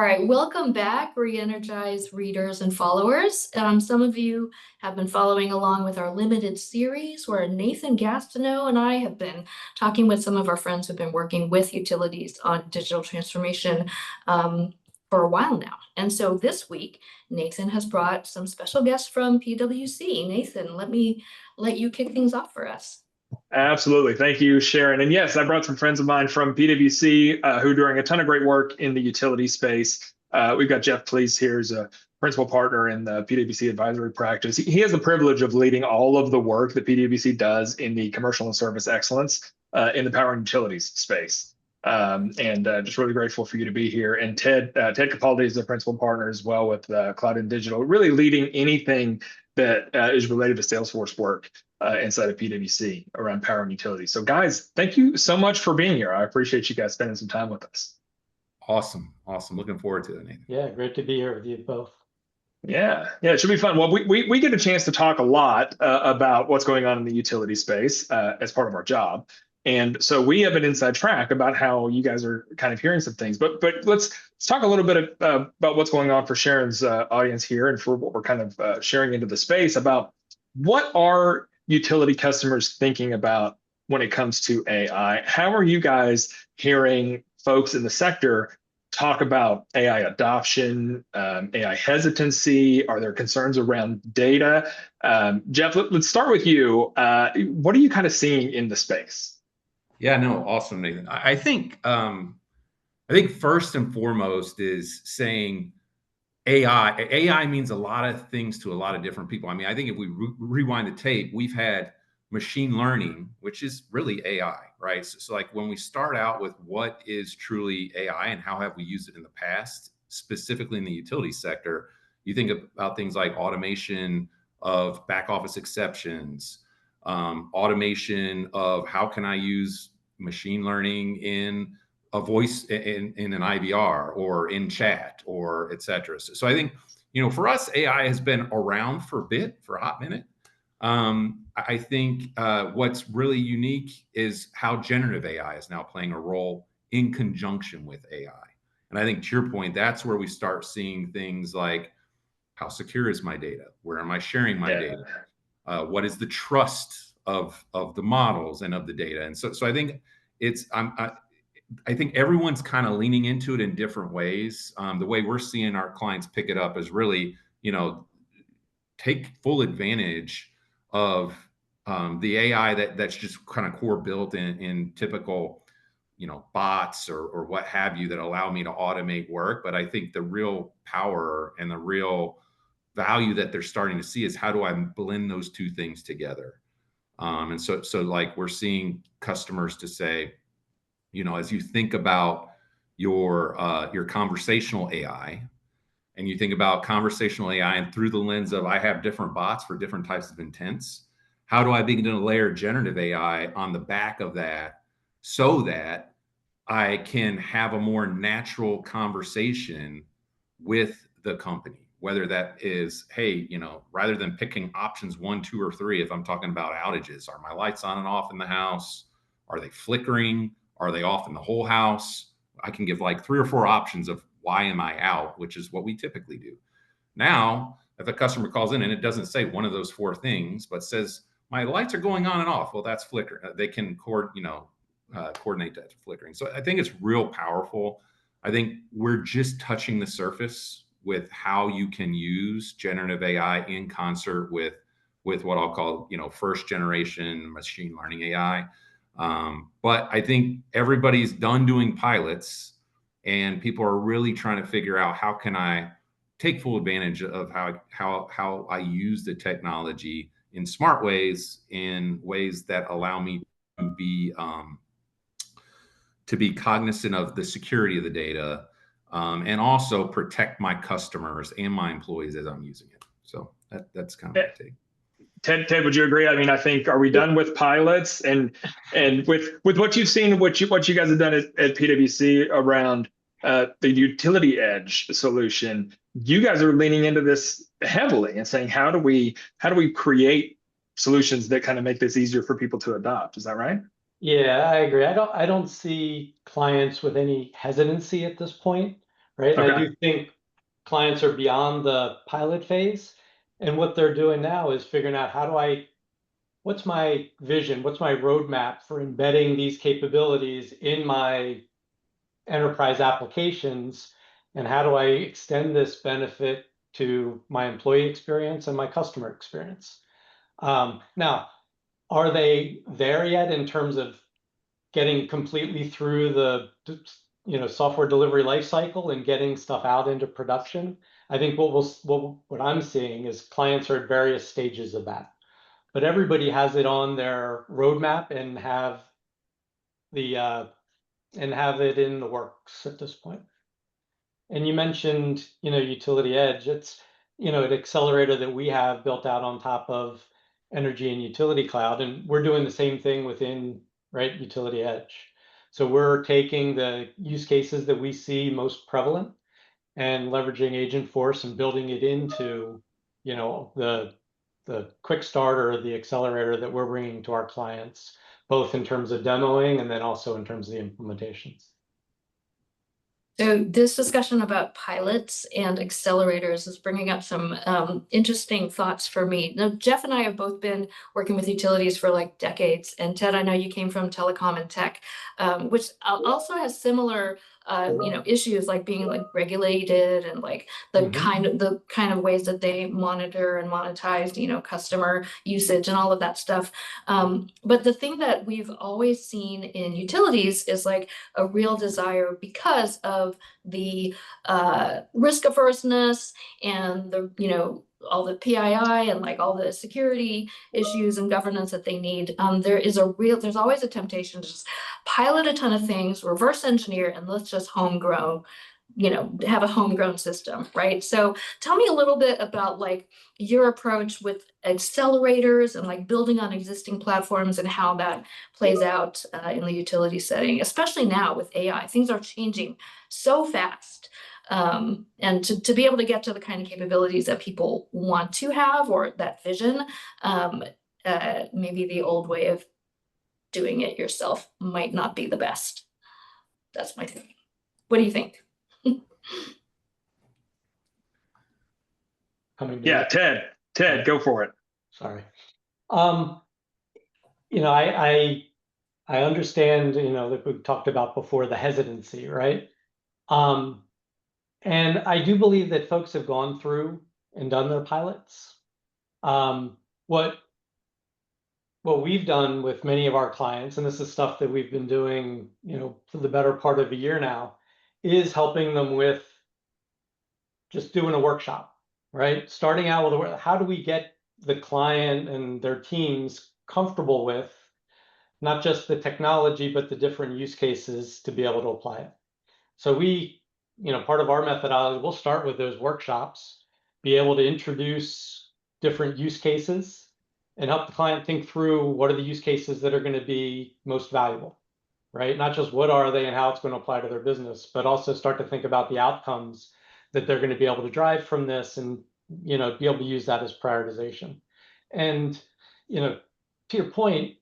right, welcome back, ReEnergize readers and followers. Some of you have been following along with our limited series where Nathan Gastineau and I have been talking with some of our friends who've been working with utilities on digital transformation for a while now. And so this week, Nathan has brought some special guests from PwC. Nathan, let you kick things off for us. Absolutely. Thank you, Sharon. And yes, I brought some friends of mine from PwC who are doing a ton of great work in the utility space. We've got Geoff Plese here as a principal partner in the PwC advisory practice. He has the privilege of leading all of the work that PwC does in the commercial and service excellence in the power and utilities space. Just really grateful for you to be here. And Ted Capaldi is the principal partner as well with Cloud and Digital, really leading anything that is related to Salesforce work inside of PwC around power and utilities. So guys, thank you so much for being here. I appreciate you guys spending some time with us. Awesome. Looking forward to it, Nathan. Yeah, great to be here with you both. Yeah, it should be fun. Well, we get a chance to talk a lot about what's going on in the utility space as part of our job. And so we have an inside track about how you guys are kind of hearing some things. But let's talk a little bit about what's going on for Sharon's audience here and for what we're kind of sharing into the space about what are utility customers thinking about when it comes to AI. How are you guys hearing folks in the sector talk about AI adoption, AI hesitancy? Are there concerns around data? Geoff, let's start with you. What are you kind of seeing in the space? Yeah, no, awesome, Nathan. I think first and foremost is saying AI. AI means a lot of things to a lot of different people. I mean, I think if we rewind the tape, we've had machine learning, which is really AI, right? So like when we start out with what is truly AI and how have we used it in the past, specifically in the utility sector, you think about things like automation of back office exceptions, automation of how can I use machine learning in a voice in an IVR or in chat or et cetera. So I think, for us, AI has been around for a hot minute. I think what's really unique is how generative AI is now playing a role in conjunction with AI. And I think to your point, that's where we start seeing things like how secure is my data? Where am I sharing my data? What is the trust of the models and of the data? And so I think I think everyone's kind of leaning into it in different ways. The way we're seeing our clients pick it up is really, take full advantage of the AI that's just kind of core built in typical, bots or what have you that allow me to automate work. But I think the real power and the real value that they're starting to see is how do I blend those two things together? And so like we're seeing customers to say, as you think about your conversational AI and you think about conversational AI and through the lens of I have different bots for different types of intents, how do I begin to layer generative AI on the back of that so that I can have a more natural conversation with the company? Whether that is, hey, rather than picking options 1, 2, or 3, if I'm talking about outages, are my lights on and off in the house? Are they flickering? Are they off in the whole house? I can give like 3 or 4 options of why am I out, which is what we typically do. Now, if a customer calls in and it doesn't say one of those 4 things, but says my lights are going on and off, well, that's flickering. They can coordinate that to flickering. So I think it's real powerful. I think we're just touching the surface with how you can use generative AI in concert with what I'll call, first generation machine learning AI. But I think everybody's done doing pilots and people are really trying to figure out how can I take full advantage of how I use the technology in smart ways, in ways that allow me to be cognizant of the security of the data, and also protect my customers and my employees as I'm using it. So that's kind of my take. Ted, would you agree? I mean, I think, are we done with pilots and with what you've seen, what you guys have done at PwC around the utility edge solution? You guys are leaning into this heavily and saying, how do we create solutions that kind of make this easier for people to adopt? Is that right? Yeah, I agree. I don't see clients with any hesitancy at this point. right? And I Okay. do think clients are beyond the pilot phase. And what they're doing now is figuring out what's my vision? What's my roadmap for embedding these capabilities in my enterprise applications? And how do I extend this benefit to my employee experience and my customer experience? Now, are they there yet in terms of getting completely through the software delivery lifecycle and getting stuff out into production? I think what I'm seeing is clients are at various stages of that, but everybody has it on their roadmap and have it in the works at this point. And you mentioned, Utility Edge. It's, an accelerator that we have built out on top of Energy and Utility Cloud, and we're doing the same thing within, right, Utility Edge. So we're taking the use cases that we see most prevalent and leveraging Agentforce and building it into, the quick start or the accelerator that we're bringing to our clients, both in terms of demoing and then also in terms of the implementations. So this discussion about pilots and accelerators is bringing up some interesting thoughts for me. Now, Geoff and I have both been working with utilities for like decades, and Ted, I know you came from telecom and tech, which also has similar issues like being like regulated and like the kind of ways that they monitor and monetize, customer usage and all of that stuff. But the thing that we've always seen in utilities is like a real desire because of the risk averseness and the all the PII and like all the security issues and governance that they need. There's always a temptation to just pilot a ton of things, reverse engineer, and let's just have a homegrown system, right? So tell me a little bit about like your approach with accelerators and like building on existing platforms and how that plays out in the utility setting, especially now with AI. Things are changing so fast. And to be able to get to the kind of capabilities that people want to have or that vision, maybe the old way of doing it yourself might not be the best. That's my thinking. What do you think? Yeah, Ted, go for it. Sorry. I understand, like we talked about before, the hesitancy, right? And I do believe that folks have gone through and done their pilots. What we've done with many of our clients, and this is stuff that we've been doing, for the better part of a year now, is helping them with just doing a workshop, right? Starting out with how do we get the client and their teams comfortable with not just the technology, but the different use cases to be able to apply it. So part of our methodology, we'll start with those workshops, be able to introduce different use cases and help the client think through what are the use cases that are going to be most valuable, right? Not just what are they and how it's going to apply to their business, but also start to think about the outcomes that they're going to be able to drive from this and, be able to use that as prioritization. And, to your point,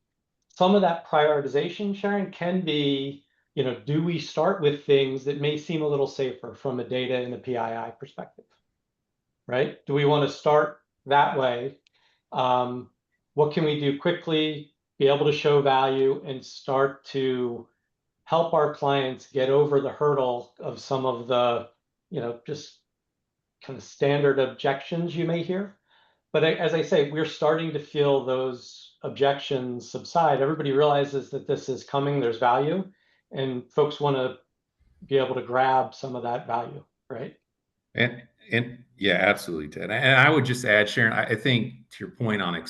some of that prioritization, Sharon, can be, do we start with things that may seem a little safer from a data and a PII perspective, right? Do we want to start that way? What can we do quickly, be able to show value and start to help our clients get over the hurdle of some of the, just kind of standard objections you may hear? But as I say, we're starting to feel those objections subside. Everybody realizes that this is coming, there's value, and folks want to be able to grab some of that value, right? And yeah, absolutely, Ted. And I would just add, Sharon, I think to your point on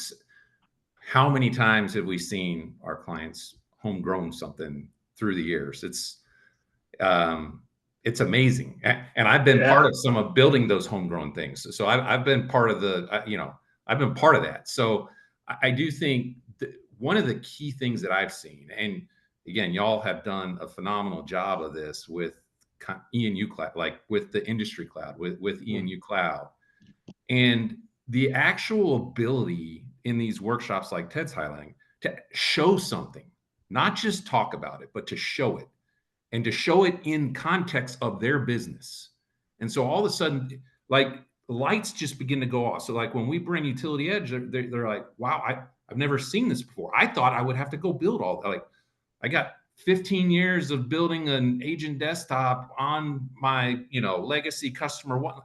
how many times have we seen our clients homegrown something through the years? It's amazing, and I've been part of some of building those homegrown things. So I've been part of I've been part of that. So I do think that one of the key things that I've seen, and again, y'all have done a phenomenal job of this with ENU Cloud, like with the industry cloud, with ENU Cloud, and the actual ability in these workshops, like Ted's highlighting, to show something, not just talk about it, but to show it. And to show it in context of their business. And so all of a sudden, like lights just begin to go off. So like when we bring Utility Edge, they're like, wow, I've never seen this before. I thought I would have to go build all that. Like I got 15 years of building an agent desktop on my, legacy customer one.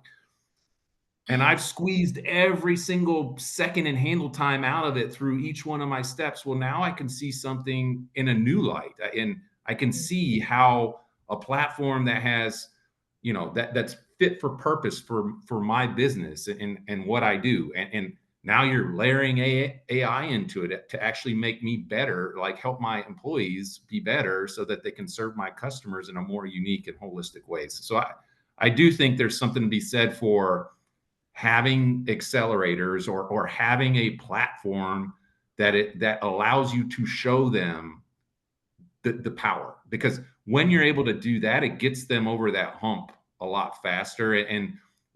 And I've squeezed every single second and handle time out of it through each one of my steps. Well, now I can see something in a new light, and I can see how a platform that has, that's fit for purpose for my business and what I do. And now you're layering AI into it to actually make me better, like help my employees be better so that they can serve my customers in a more unique and holistic ways. So I do think there's something to be said for having accelerators or having a platform that allows you to show them the power, because when you're able to do that, it gets them over that hump a lot faster. And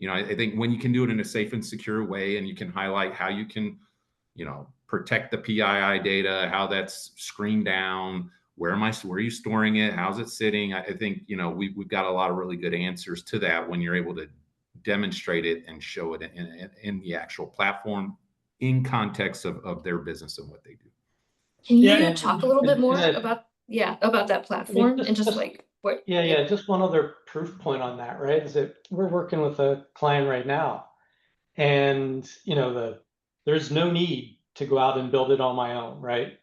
I think when you can do it in a safe and secure way, and you can highlight how you can protect the PII data, how that's screened down, where are you storing it, how's it sitting, I think we've got a lot of really good answers to that when you're able to demonstrate it and show it in the actual platform in context of their business and what they do. Can you Yeah, talk a little bit more and about that platform and just just- like what? yeah, just one other proof point on that, right? Is that we're working with a client right now, and there's no need to go out and build it on my own, right?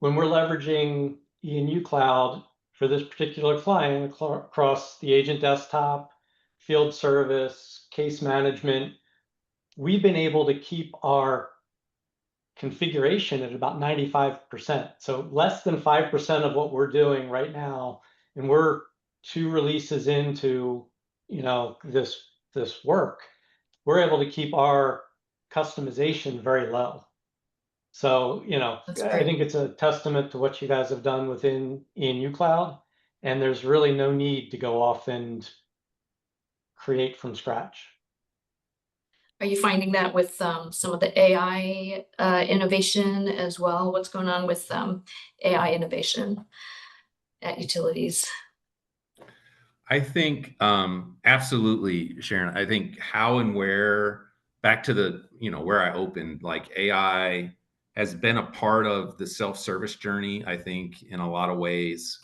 When we're leveraging ENU Cloud for this particular client across the agent desktop, field service, case management, we've been able to keep our configuration at about 95%. So less than 5% of what we're doing right now, and we're 2 releases into this work, we're able to keep our customization very low. So I think it's a testament to what you guys have done within ENU Cloud, and there's really no need to go off and create from scratch. Are you finding that with some of the AI innovation as well? What's going on with AI innovation at utilities? I think absolutely, Sharon. I think how and where, back to the where I opened, like AI has been a part of the self-service journey, I think, in a lot of ways.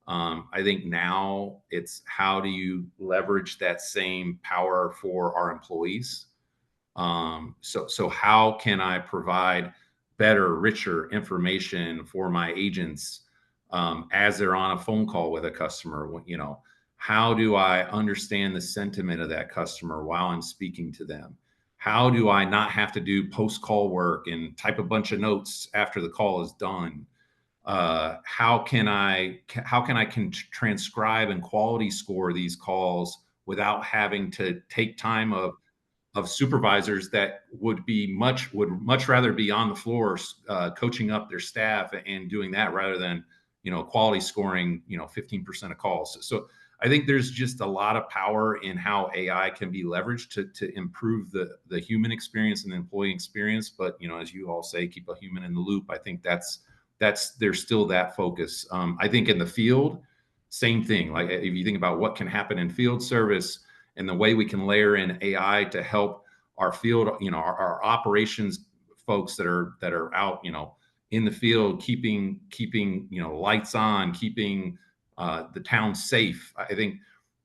I think now it's how do you leverage that same power for our employees? So how can I provide better, richer information for my agents as they're on a phone call with a customer? How do I understand the sentiment of that customer while I'm speaking to them? How do I not have to do post-call work and type a bunch of notes after the call is done? How can I transcribe and quality score these calls without having to take time of supervisors that would much rather be on the floor coaching up their staff and doing that rather than quality scoring 15% of calls. So I think there's just a lot of power in how AI can be leveraged to improve the human experience and the employee experience. But as you all say, keep a human in the loop. I think there's still that focus. I think in the field, same thing. Like if you think about what can happen in field service and the way we can layer in AI to help our field, our operations folks that are out, in the field, keeping lights on, keeping the town safe. I think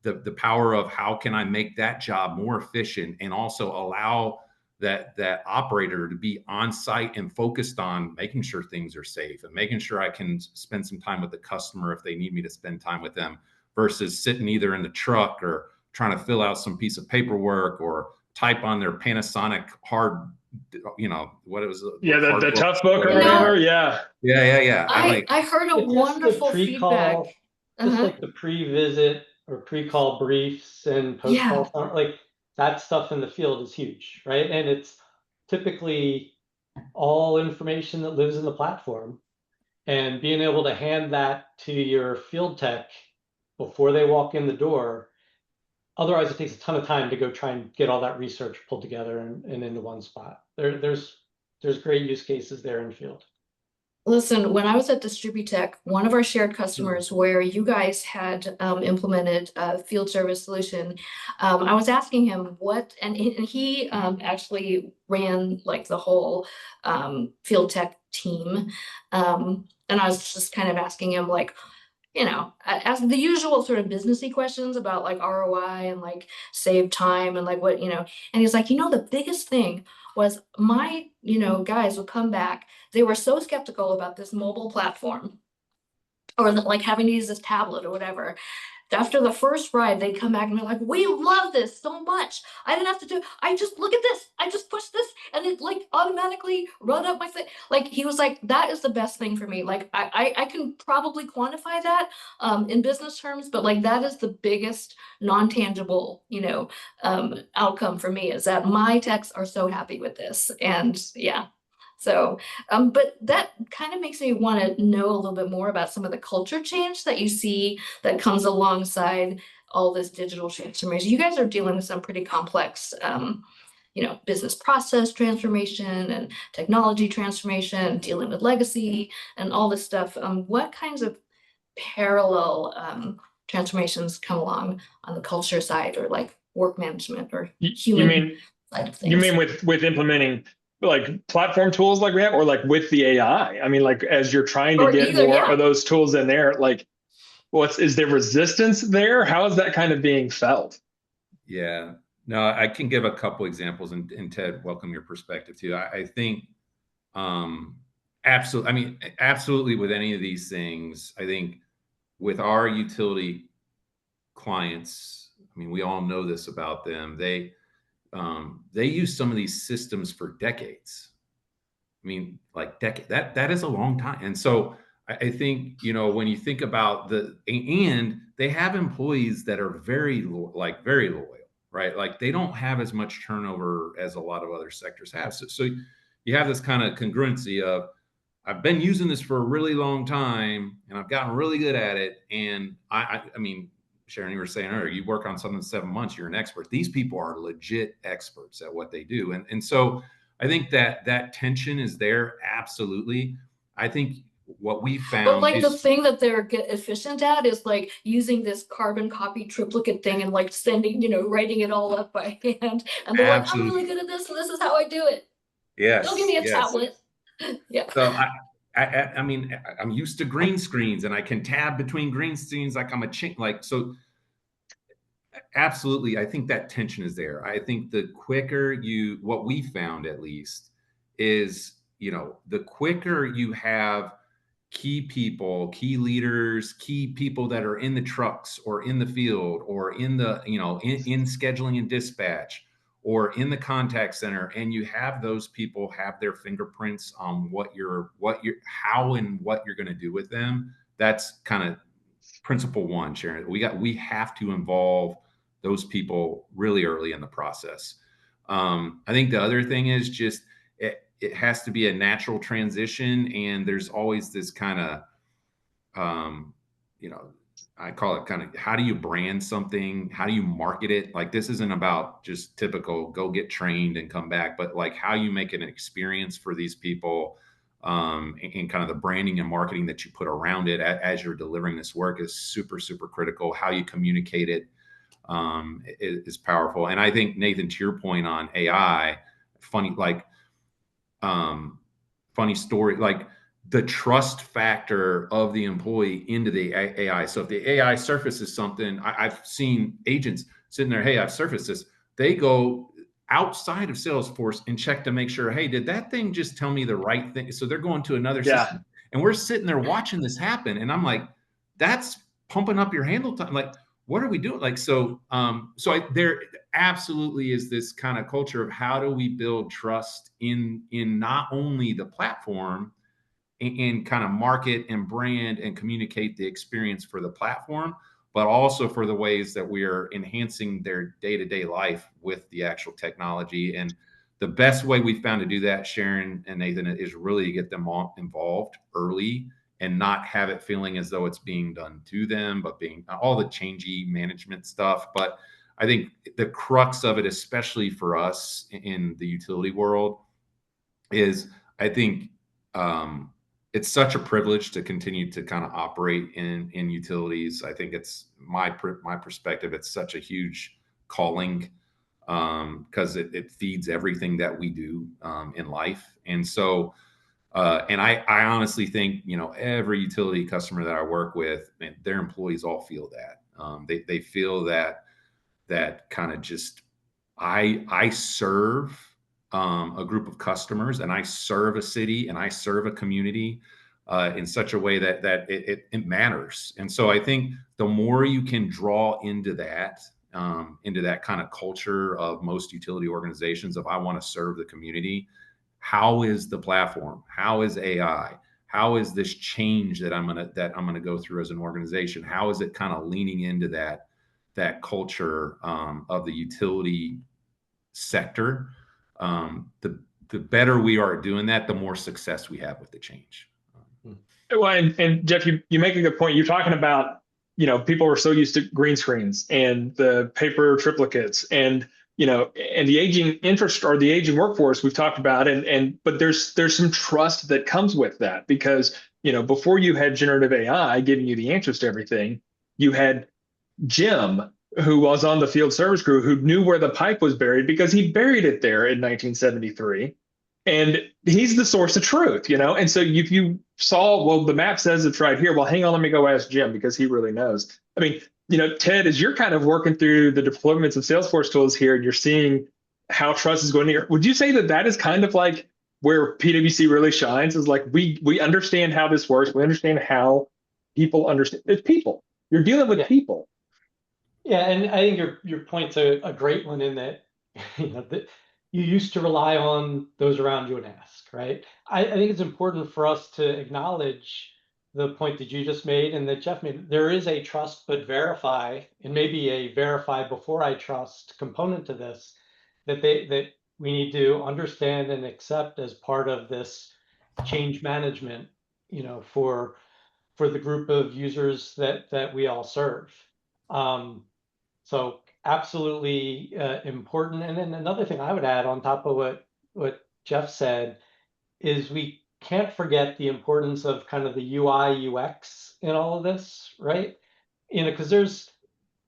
the power of how can I make that job more efficient and also allow that operator to be on site and focused on making sure things are safe and making sure I can spend some time with the customer if they need me to spend time with them, versus sitting either in the truck or trying to fill out some piece of paperwork or type on their Panasonic hard, what it was. The tough book or whatever. Yeah. I heard a wonderful feedback. Just like the pre-visit or pre-call briefs and post-call, like that stuff in the field is huge, right? And it's typically all information that lives in the platform, and being able to hand that to your field tech before they walk in the door. Otherwise, it takes a ton of time to go try and get all that research pulled together and into one spot. There's great use cases there in the field. Listen, when I was at Distributech, one of our shared customers where you guys had implemented a field service solution, I was asking him what, and he actually ran like the whole field tech team. And I was just kind of asking him like, as the usual sort of businessy questions about like ROI and like save time and like what, and he's like, the biggest thing was my, guys would come back. They were so skeptical about this mobile platform or like having to use this tablet or whatever. After the first ride, they come back and they're like, we love this so much. I didn't have to do, I just look at this, I just push this and it like automatically run up my thing. Like he was like, that is the best thing for me. Like I can probably quantify that in business terms, but like that is the biggest non-tangible, outcome for me is that my techs are so happy with this. And yeah. So, but that kind of makes me want to know a little bit more about some of the culture change that you see that comes alongside all this digital transformation. You guys are dealing with some pretty complex, business process transformation and technology transformation, dealing with legacy and all this stuff. What kinds of parallel transformations come along on the culture side or like work management or You human mean side of you things? mean with implementing like platform tools like we have, or like with the AI? I mean, like as you're trying to Or get either, more yeah. of those tools in there, like is there resistance there? How is that kind of being felt? Yeah, no, I can give a couple examples, and Ted, welcome your perspective too. I think absolutely. I mean, absolutely with any of these things, I think with our utility clients, I mean, we all know this about them. They use some of these systems for decades. I mean, like decade that is a long time. And so I think, when you think about and they have employees that are very very loyal, right? Like they don't have as much turnover as a lot of other sectors have. So you have this kind of congruency of I've been using this for a really long time and I've gotten really good at it. And I mean, Sharon, you were saying earlier, you work on something 7 months, you're an expert. These people are legit experts at what they do. And so I think that tension is there. Absolutely. I think what we But found like the is thing that they're efficient at is like using this carbon copy triplicate thing and like sending, writing it all up by hand. And they're like, I'm really absolutely. good at this, so this is how I do it. Don't give Yes. me a Yes. tablet. Yeah. So I mean, I'm used to green screens and I can tab between green screens like I'm a chink. Like, so absolutely. I think that tension is there. I think the quicker what we found at least is, the quicker you have key people, key leaders, key people that are in the trucks or in the field or in the, in scheduling and dispatch or in the contact center. And you have those people have their fingerprints on how and what you're going to do with them. That's kind of principle one, Sharon. We have to involve those people really early in the process. I think the other thing is just it has to be a natural transition, and there's always this kind of um, you know, I call it kind of how do you brand something? How do you market it? Like this isn't about just typical go get trained and come back, but like how you make an experience for these people, and kind of the branding and marketing that you put around it as you're delivering this work is super, super critical. How you communicate it is powerful. And I think Nathan, to your point on AI, funny, like funny story, like the trust factor of the employee into the AI. So if the AI surfaces something, I've seen agents sitting there, hey, I've surfaced this. They go outside of Salesforce and check to make sure, hey, did that thing just tell me the right thing? So they're going to another Yeah. system. And we're sitting there watching this happen. And I'm like, that's pumping up your handle time. Like, what are we doing? Like, there absolutely is this kind of culture of how do we build trust in not only the platform and kind of market and brand and communicate the experience for the platform, but also for the ways that we are enhancing their day-to-day life with the actual technology. And the best way we found to do that, Sharon and Nathan, is really to get them all involved early and not have it feeling as though it's being done to them, but being all the changey management stuff. But I think the crux of it, especially for us in the utility world, is I think it's such a privilege to continue to kind of operate in utilities. I think it's my perspective. It's such a huge calling because it feeds everything that we do in life. And so, and I honestly think, you know, every utility customer that I work with, man, their employees all feel that. They feel that kind of just, I serve a group of customers, and I serve a city, and I serve a community in such a way that it matters. And so I think the more you can draw into that kind of culture of most utility organizations, of I want to serve the community, how is the platform? How is AI? How is this change that I'm gonna go through as an organization? How is it kind of leaning into that culture of the utility sector? The better we are at doing that, the more success we have with the change. Well, and Geoff, you make a good point. You're talking about, you know, people are so used to green screens and the paper triplicates and, you know, and the aging infrastructure, or the aging workforce we've talked about, but there's some trust that comes with that, because, you know, before you had generative AI giving you the answers to everything, you had Jim, who was on the field service crew, who knew where the pipe was buried because he buried it there in 1973. And he's the source of truth, you know? And so if you saw, well, the map says it's right here. Well, hang on, let me go ask Jim because he really knows. I mean, you know, Ted, as you're kind of working through the deployments of Salesforce tools here, and you're seeing how trust is going here, would you say that that is kind of like where PwC really shines? Is like we understand how this works. We understand how people understand. It's people. You're dealing with people. Yeah, and I think your point's a great one, in that, you know, that you used to rely on those around you and ask, right? I think it's important for us to acknowledge the point that you just made and that Geoff made. There is a trust but verify, and maybe a verify before I trust component to this, that we need to understand and accept as part of this change management, you know, for the group of users that we all serve. So absolutely important. And then another thing I would add on top of what Geoff said is we can't forget the importance of kind of the UI UX in all of this, right? You know, because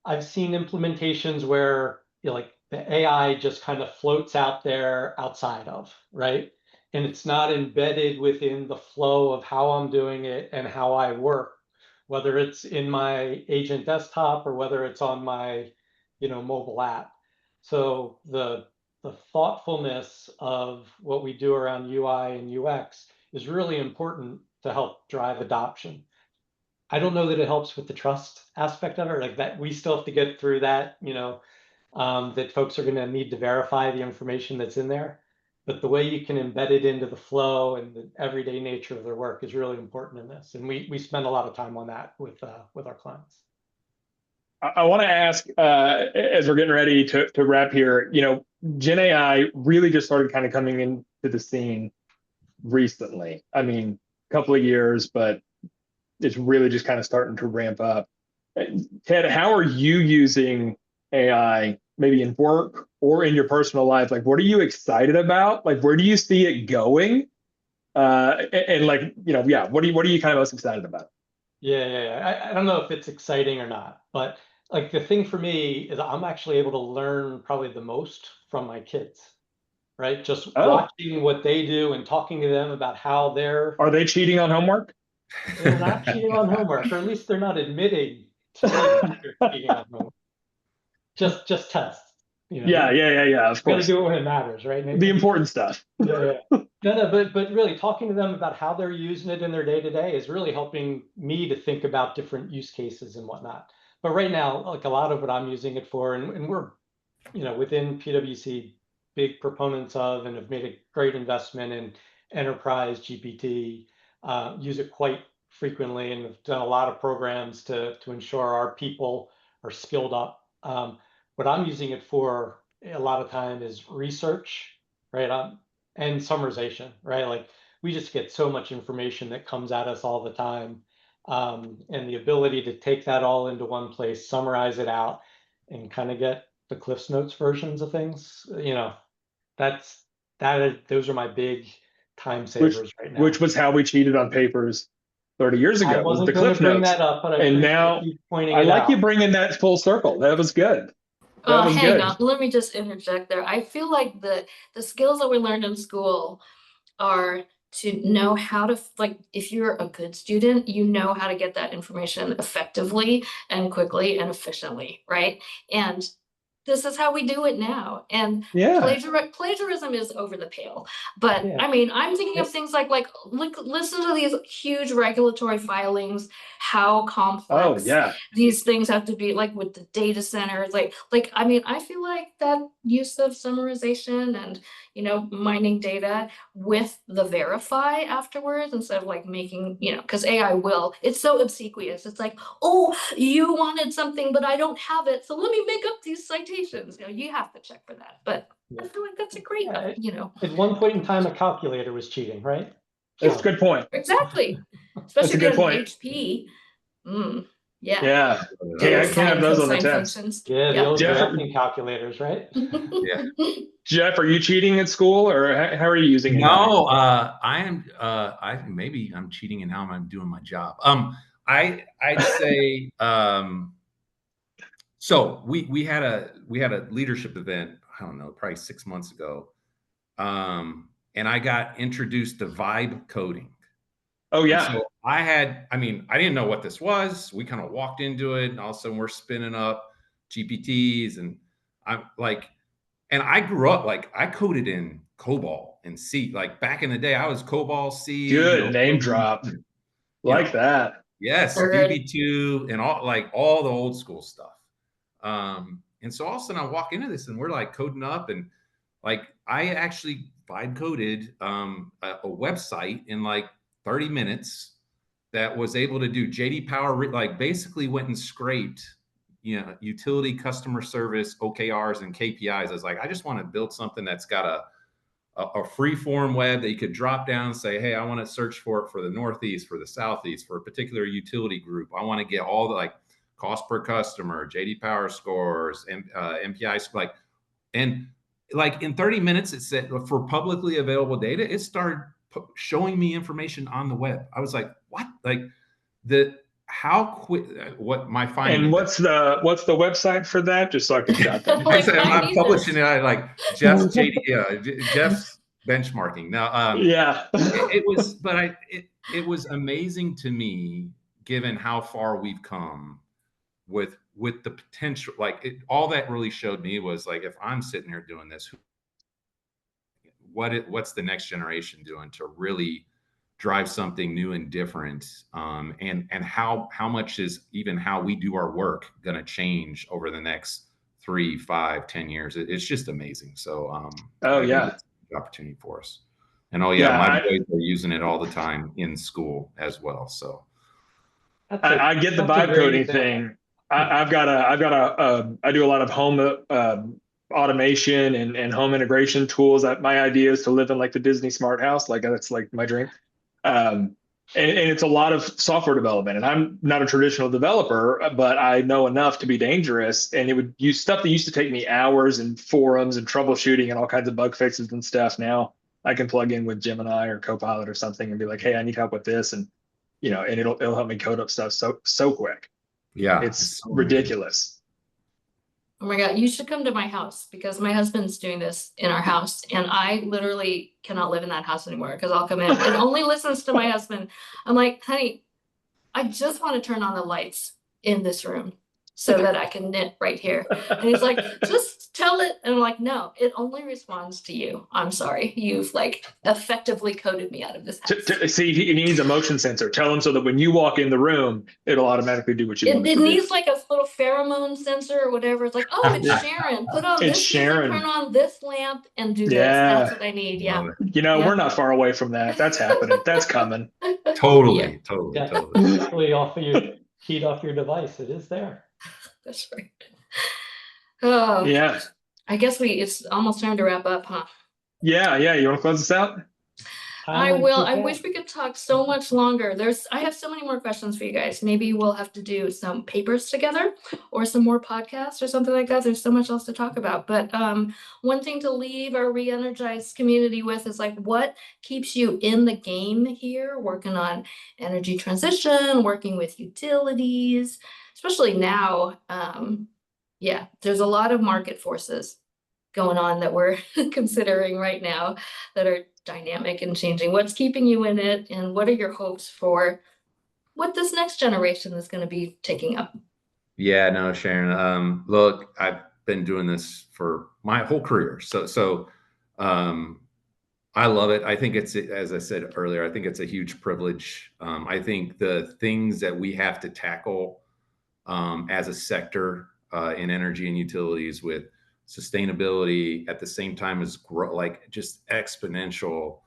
I've seen implementations where, you know, like the AI just kind of floats out there outside of, right? And it's not embedded within the flow of how I'm doing it and how I work, whether it's in my agent desktop or whether it's on my, you know, mobile app. So the thoughtfulness of what we do around UI and UX is really important to help drive adoption. I don't know that it helps with the trust aspect of it, like that we still have to get through that, you know, that folks are going to need to verify the information that's in there. But the way you can embed it into the flow and the everyday nature of their work is really important in this. And we spend a lot of time on that with our clients. I want to ask, as we're getting ready to wrap here, you know, Gen AI really just started kind of coming into the scene recently. I mean, a couple of years, but it's really just kind of starting to ramp up. Ted, how are you using AI, maybe in work or in your personal life? Like, what are you excited about? Like, where do you see it going? And like, you know, yeah, what are you kind of most excited about? Yeah. I don't know if it's exciting or not, but like the thing for me is I'm actually able to learn probably the most from my kids, right? Just watching what they do and talking to them about how Are they cheating on homework? they're not cheating on homework, or at least they're not admitting to me that they're cheating on homework. Just tests. You know, Yeah. Of gotta course. do it when it matters, right? The important stuff. Yeah. No, but really talking to them about how they're using it in their day-to-day is really helping me to think about different use cases and whatnot. But right now, like a lot of what I'm using it for, and we're, you know, within PwC, big proponents of and have made a great investment in Enterprise GPT, use it quite frequently, and have done a lot of programs to ensure our people are skilled up. What I'm using it for a lot of time is research, right? And summarization, right? Like we just get so much information that comes at us all the time. And the ability to take that all into one place, summarize it out, and kind of get the Cliff's Notes versions of things, you know, those are my big time savers right now. Which was how we cheated on papers 30 years ago. I wasn't the going Cliff to bring Notes. that up, but I And appreciate now you pointing I it like out. you bringing that full circle. That was good. That was Hang good. on, let me just interject there. I feel like the skills that we learned in school are to know how to, like, if you're a good student, you know how to get that information effectively and quickly and efficiently, right? And this is how we do it now. And Yeah. plagiarism is over the pale. But Yeah. I mean, I'm thinking of things like look, listen to these huge regulatory filings, how Oh, complex yeah. these things have to be, like with the data centers, like I mean, I feel like that use of summarization and, you know, mining data with the verify afterwards, instead of like making, you know, because AI will, it's so obsequious. It's like, oh, you wanted something, but I don't have it, so let me make up these citations. You know, you have to check for that. But I feel like that's a great, you know. At one point in time, a calculator was cheating, right? That's a good point. Exactly. That's Especially a if you good have an point. HP. Yeah. Yeah. Dollar Can't have those on the cosine test. functions. Yeah, the Yep. old Jeff- drafting calculators, right? Yeah. Jeff, are you cheating at school, or how are you using it? No, I am. Maybe I'm cheating in how I'm doing my job. I'd say. So we had a leadership event. I don't know, probably 6 months ago, and I got introduced to vibe coding. Oh, And yeah. so I mean, I didn't know what this was. We kind of walked into it, and all of a sudden we're spinning up GPTs, and I'm like, and I grew up like I coded in COBOL and C. Like back in the day, I was COBOL, C. Good name drop. Like that. Yes, Third. DB2 and all the old school stuff. And so all of a sudden I walk into this and we're like coding up, and like I actually vibe coded a website in like 30 minutes that was able to do JD Power, like basically went and scraped, you know, utility customer service, OKRs and KPIs. I was like, I just want to build something that's got a free form web that you could drop down and say, hey, I want to search for it for the Northeast, for the Southeast, for a particular utility group. I want to get all the like cost per customer, JD Power scores, and MPI, and like in 30 minutes, it said for publicly available data, it started showing me information on the web. I was like, what? Like how quick, what my finding. And what's the website for that? Just so I can jot that. Like, I'm publishing it. I like Jeff's Jeff's benchmarking. Now, Yeah. it was, but it was amazing to me, given how far we've come with the potential. Like all that really showed me was like, if I'm sitting here doing this, what's the next generation doing to really drive something new and different, and how much is even how we do our work going to change over the next 3, 5, 10 years. It's just amazing. So Oh, I yeah. think it's an opportunity for us. And my boys are using it all the time in school as well. So I get the vibe coding thing. I do a lot of home automation and home integration tools. That my idea is to live in like the Disney smart house. Like that's like my dream. And it's a lot of software development. And I'm not a traditional developer, but I know enough to be dangerous. And it would use stuff that used to take me hours and forums and troubleshooting and all kinds of bug fixes and stuff. Now I can plug in with Gemini or Copilot or something and be like, hey, I need help with this. And and it'll help me code up stuff so quick. yeah, It's so ridiculous. Oh my God, you should come to my house, because my husband's doing this in our house and I literally cannot live in that house anymore, because I'll come in. It only listens to my husband. I'm like, honey, I just want to turn on the lights in this room so that I can knit right here. And he's like, just tell it. And I'm like, no, it only responds to you. I'm sorry. You've like effectively coded me out of this house. See, he needs a motion sensor. Tell him so that when you walk in the room, it'll automatically do what you want it to do. Needs like a little pheromone sensor or whatever. It's like, oh, it's Sharon. Put on It's this Sharon. music, turn on this lamp, and do this. Yeah. That's what I need. Yeah. We're not far away from that. That's happening. That's coming. Totally. Definitely heat off your device. It is there. That's right. Oh, Yeah. I guess it's almost time to wrap up, huh? Yeah. You want to close this out? I Timeline will. I 2K. wish we could talk so much longer. I have so many more questions for you guys. Maybe we'll have to do some papers together or some more podcasts or something like that. There's so much else to talk about. But one thing to leave our ReEnergize community with is like, what keeps you in the game here, working on energy transition, working with utilities, especially now. Yeah, there's a lot of market forces going on that we're considering right now that are dynamic and changing. What's keeping you in it, and what are your hopes for what this next generation is going to be taking up? Yeah, no, Sharon. Look, I've been doing this for my whole career, so I love it. I think it's, as I said earlier, I think it's a huge privilege. I think the things that we have to tackle as a sector in energy and utilities with sustainability at the same time as like just exponential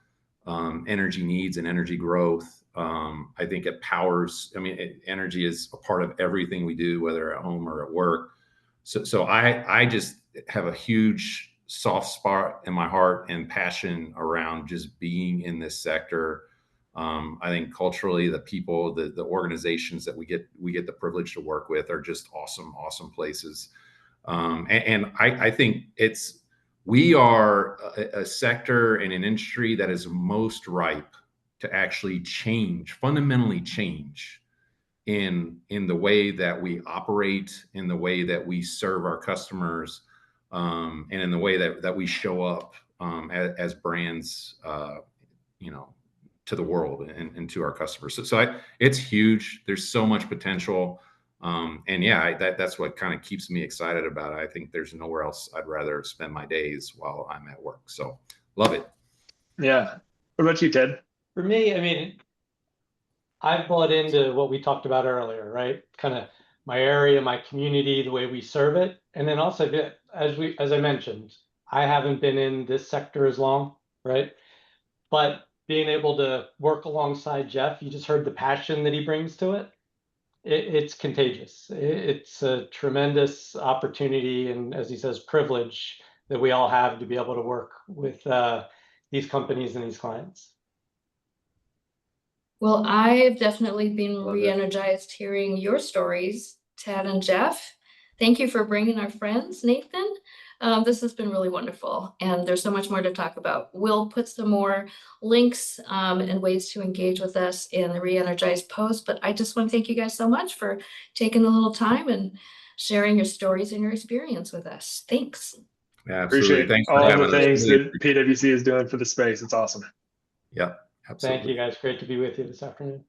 energy needs and energy growth. I think it powers, I mean, energy is a part of everything we do, whether at home or at work. So I just have a huge soft spot in my heart and passion around just being in this sector. I think culturally, the people, the organizations that we get the privilege to work with are just awesome places. And I think we are a sector and an industry that is most ripe to actually fundamentally change in the way that we operate, in the way that we serve our customers, and in the way that we show up as brands, to the world and to our customers. So it's huge. There's so much potential. And yeah, that's what kind of keeps me excited about it. I think there's nowhere else I'd rather spend my days while I'm at work. So love it. Yeah. What about you, Ted? For me, I mean, I've bought into what we talked about earlier, right? Kind of my area, my community, the way we serve it. And then also, as I mentioned, I haven't been in this sector as long, right? But being able to work alongside Geoff, you just heard the passion that he brings to it. It's contagious. It's a tremendous opportunity, and as he says, privilege that we all have to be able to work with these companies and these clients. Well, I've definitely been Love it. re-energized hearing your stories, Tad and Geoff. Thank you for bringing our friends, Nathan. This has been really wonderful, and there's so much more to talk about. We'll put some more links and ways to engage with us in the ReEnergize post, but I just want to thank you guys so much for taking a little time and sharing your stories and your experience with us. Thanks. Yeah, absolutely. Appreciate Thanks for all having the us. things Really that PwC is doing for the space. It's awesome. Yep, absolutely. Thank you guys. Great to be with you this afternoon.